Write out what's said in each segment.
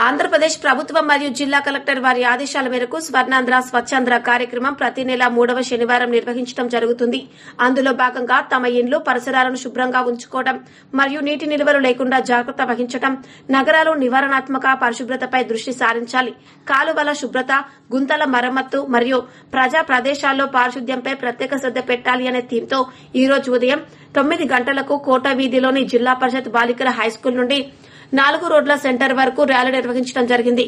ఆంధ్రప్రదేశ్ ప్రభుత్వం మరియు జిల్లా కలెక్టర్ వారి ఆదేశాల మేరకు స్వర్ణాంధ్ర స్వచ్ఛాంధ్ర కార్యక్రమం ప్రతి నెల 3వ శనివారం నిర్వహించడం జరుగుతుంది. అందులో భాగంగా తమ ఇండ్లు పరిసరాలను శుభ్రంగా ఉంచుకోవడం మరియు నీటి నిల్వలు లేకుండా జాగ్రత్త వహించడం, నగరాలు నివారణాత్మక పరిశుభ్రతపై దృష్టి సారించాలి, కాలువల శుభ్రత, గుంతల మరమ్మత్తు మరియు ప్రజా ప్రదేశాల్లో పారిశుద్ధ్యంపై ప్రత్యేక శ్రద్ధ పెట్టాలి అనే థీమ్తో ఈ రోజు ఉదయం 9 గంటలకు కోట వీధిలోని జిల్లా పరిషత్ బాలికల హైస్కూల్ నుండి 4 రోడ్ల సెంటర్ వరకు ర్యాలీ నిర్వహించడం జరిగింది.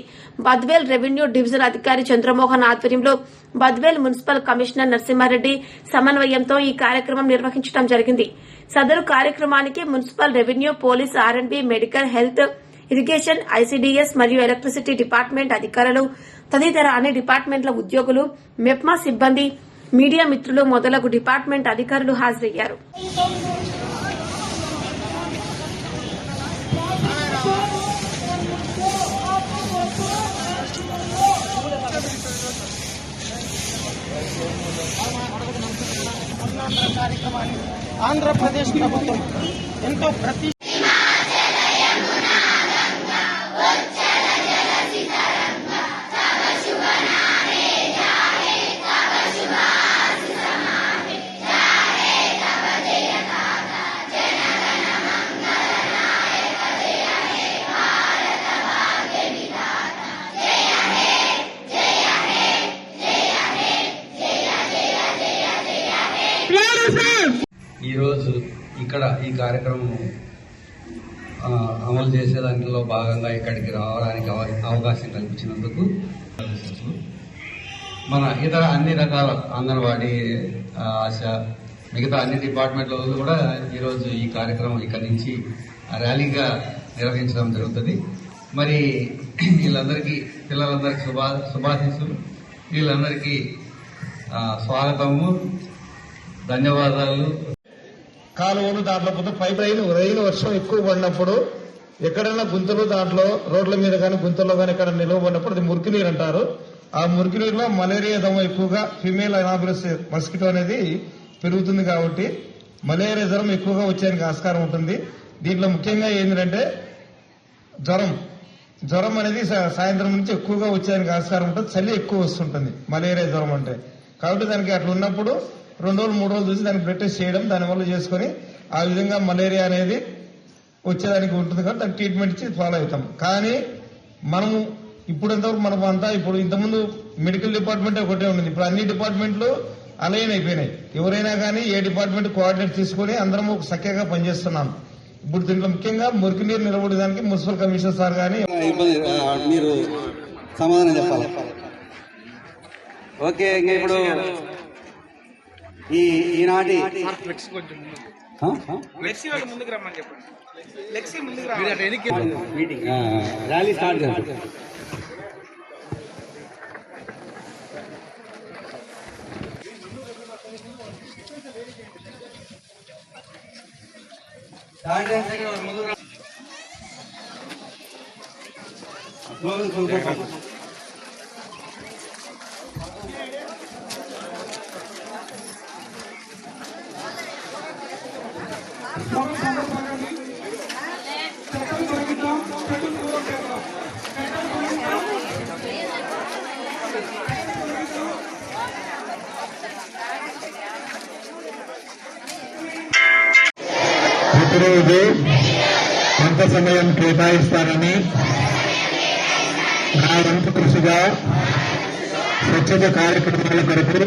బద్వేల్ రెవెన్యూ డివిజన్ అధికారి చంద్రమోహన్ ఆధ్వర్యంలో బద్వేల్ మున్సిపల్ కమిషనర్ నరసింహారెడ్డి సమన్వయంతో ఈ కార్యక్రమం నిర్వహించడం జరిగింది. సదరు కార్యక్రమానికి మున్సిపల్ రెవెన్యూ, పోలీస్, ఆర్ఎండ్బి, మెడికల్, హెల్త్, ఇరిగేషన్, ఐసీడీఎస్ మరియు ఎలక్ట్రిసిటీ డిపార్ట్మెంట్ అధికారులు, తదితర అన్ని డిపార్ట్మెంట్ల ఉద్యోగులు, మెప్మా సిబ్బంది, మీడియా మిత్రులు మొదలగు డిపార్ట్మెంట్ అధికారులు హాజరయ్యారు. ఆంధ్రప్రదేశ్ ప్రభుత్వం ఎంతో ఈరోజు ఇక్కడ ఈ కార్యక్రమం అమలు చేసే దాంట్లో భాగంగా ఇక్కడికి రావడానికి అవకాశం కల్పించినందుకు మన ఇతర అన్ని రకాల అంగన్వాడీ, ఆశ, మిగతా అన్ని డిపార్ట్మెంట్ల కూడా ఈరోజు ఈ కార్యక్రమం ఇక్కడి నుంచి ర్యాలీగా నిర్వహించడం జరుగుతుంది. మరి వీళ్ళందరికీ, పిల్లలందరికీ శుభాశీస్సులు. వీళ్ళందరికీ స్వాగతము, ధన్యవాదాలు. కాలువలు దాంట్లో పోతే పైప్ రైలు వర్షం ఎక్కువ పడినప్పుడు ఎక్కడైనా గుంతలు, దాంట్లో రోడ్ల మీద కానీ గుంతల్లో కానీ ఎక్కడ నిలవబడినప్పుడు అది మురికి నీరు అంటారు. ఆ మురికి నీరులో మలేరియా దమ ఎక్కువగా, ఫిమేల్ అనాఫిలస్ మస్కిటో అనేది పెరుగుతుంది. కాబట్టి మలేరియా జ్వరం ఎక్కువగా వచ్చేందుకు ఆస్కారం ఉంటుంది. దీంట్లో ముఖ్యంగా ఏంటంటే జ్వరం అనేది సాయంత్రం నుంచి ఎక్కువగా వచ్చేందుకు ఆస్కారం ఉంటుంది. చలి ఎక్కువ వస్తుంటుంది మలేరియా జ్వరం అంటే. కాబట్టి దానికి అట్లా ఉన్నప్పుడు 2 రోజులు 3 రోజులు చూసి దానికి బ్లడ్ టెస్ట్ చేయడం, దానివల్ల చేసుకుని ఆ విధంగా మలేరియా అనేది వచ్చేదానికి ఉంటుంది. కాబట్టి దానికి ట్రీట్మెంట్ ఇచ్చి ఫాలో అవుతాం. కానీ మనము ఇప్పుడు ఎంతవరకు మనం అంతా ఇప్పుడు ఇంతకుముందు మెడికల్ డిపార్ట్మెంట్ ఒకటే ఉండేది. ఇప్పుడు అన్ని డిపార్ట్మెంట్లు అలైన్ అయిపోయినాయి. ఎవరైనా కానీ ఏ డిపార్ట్మెంట్ కోఆర్డినేట్ తీసుకుని అందరం సఖ్యంగా పనిచేస్తున్నాం. ఇప్పుడు దీంట్లో ముఖ్యంగా మురికి నీరు నిలబడేదానికి మున్సిపల్ కమిషనర్ సార్ కానీ మీరు సమాధానం చెప్పాలి. ఓకే, ఇంకా ఇప్పుడు ఈనాటి ర్యాలీ స్టార్ట్ చేస్తాం. ప్రతిరోజు కొంత సమయం కేటాయిస్తానని నా వంతు కృషిగా స్వచ్ఛత కార్యక్రమాల కొరకు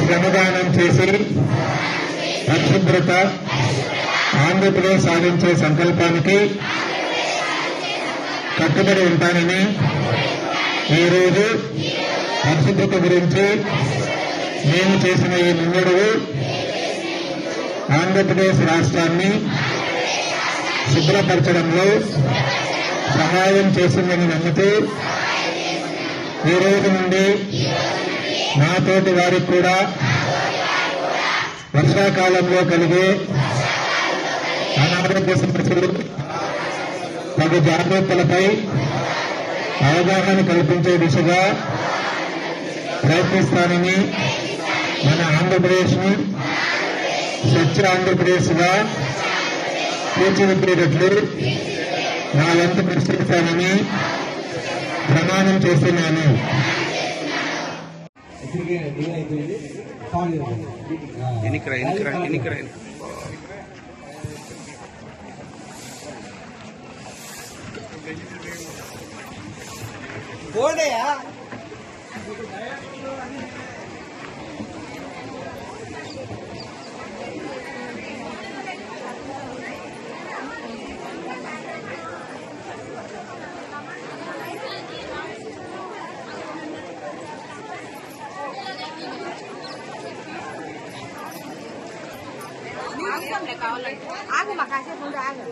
శ్రమదానం చేసి పరిశుభ్రత ఆంధ్రప్రదేశ్ సాధించే సంకల్పానికి కట్టుబడి ఉంటానని ఈరోజు పరిశుభ్రత గురించి మేము చేసిన ఈ ముందడుగు ఆంధ్రప్రదేశ్ రాష్ట్రాన్ని శుభ్రపరచడంలో సహాయం చేసిందని నమ్ముతూ ఈ రోజు నుండి నాతోటి వారికి కూడా వర్షాకాలంలో కలిగే అనారోగ్య సమస్యలు, తగు జాగ్రత్తలపై అవగాహన కల్పించే దిశగా ప్రయత్నిస్తానని మన ఆంధ్రప్రదేశ్ను స్వచ్ఛ ఆంధ్రప్రదేశ్గా తీర్చిదిద్దేటట్లు నా వంతు కృషి చేస్తానని ప్రమాణం చేస్తున్నాను. కావాలంటే ఆగు మా కాసేపు ముందు ఆగు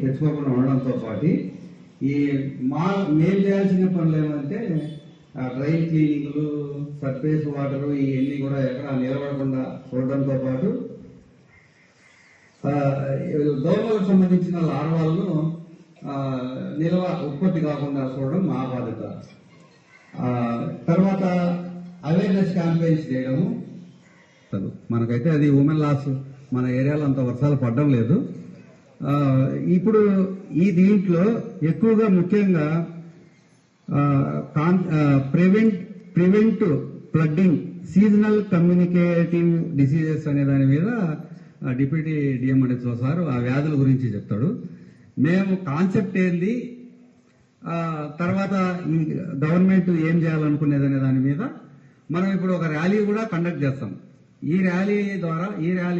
తెచ్చుకోకుండా ఉండడంతో పాటు ఈ మేము చేయాల్సిన పనులు ఏమంటే డ్రైన్ క్లీనింగ్లు, సర్ఫేస్ వాటర్ ఇవన్నీ కూడా ఎక్కడ నిలబడకుండా చూడడంతో పాటు దోమలకు సంబంధించిన లార్వాలను నిల్వ ఉత్పత్తి కాకుండా చూడడం మా బాధ్యత. తర్వాత అవేర్నెస్ క్యాంపెయిన్స్ చేయడము. మనకైతే అది ఉమెన్ లాస్ మన ఏరియాలో అంత వర్షాలు పడడం లేదు. ఇప్పుడు ఈ దీంట్లో ఎక్కువగా ముఖ్యంగా prevent flooding, seasonal communicative diseases అనే దాని మీద డిప్యూటీ డిఎంఎడ్ఎస్ఓ సార్ ఆ వ్యాధుల గురించి చెప్తాడు. మేము కాన్సెప్ట్ ఏంది, తర్వాత ఈ గవర్నమెంట్ ఏం చేయాలనుకునేది అనే దాని మీద మనం ఇప్పుడు ఒక ర్యాలీ కూడా కండక్ట్ చేస్తాం. ఈ ర్యాలీ